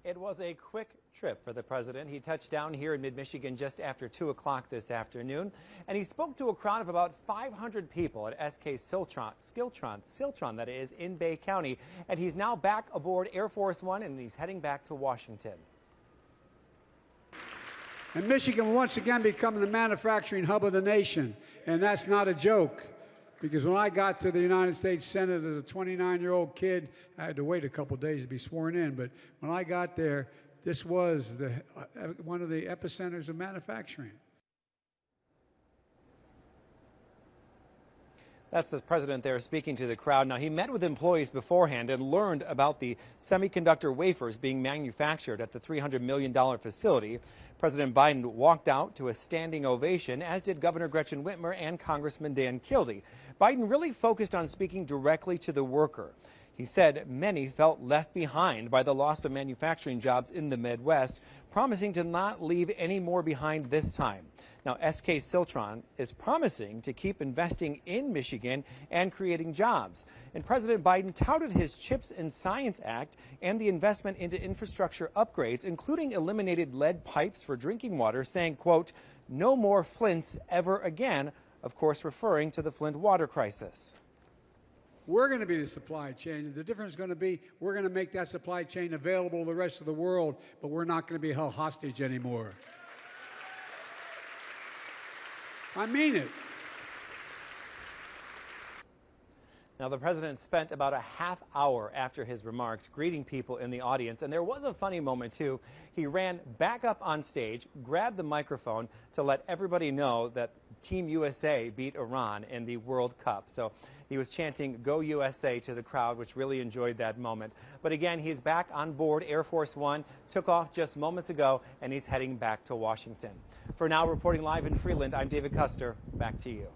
It was a quick trip for the president. He touched down here in mid-Michigan just after 2 o'clock this afternoon, and he spoke to a crowd of about 500 people at SK Siltron, that is, in Bay County. And he's now back aboard Air Force One, and he's heading back to Washington. And Michigan will once again become the manufacturing hub of the nation, and that's not a joke. Because when I got to the United States Senate as a 29-year-old kid, I had to wait a couple days to be sworn in. But when I got there, this was one of the epicenters of manufacturing. That's the president there speaking to the crowd. Now, he met with employees beforehand and learned about the semiconductor wafers being manufactured at the $300 million facility. President Biden walked out to a standing ovation, as did Governor Gretchen Whitmer and Congressman Dan Kildee. Biden really focused on speaking directly to the worker. He said many felt left behind by the loss of manufacturing jobs in the Midwest, promising to not leave any more behind this time. Now, SK Siltron is promising to keep investing in Michigan and creating jobs. And President Biden touted his CHIPS and Science Act and the investment into infrastructure upgrades, including eliminated lead pipes for drinking water, saying, quote, "No more Flints ever again," of course referring to the Flint water crisis. We're going to be the supply chain. The difference is going to be we're going to make that supply chain available to the rest of the world, but we're not going to be held hostage anymore. I mean it. Now, the president spent about a half hour after his remarks greeting people in the audience, and there was a funny moment, too. He ran back up on stage, grabbed the microphone to let everybody know that Team USA beat Iran in the World Cup. So he was chanting, "Go USA," to the crowd, which really enjoyed that moment. But again, he's back on board Air Force One, took off just moments ago, and he's heading back to Washington. For now, reporting live in Freeland, I'm David Custer. Back to you.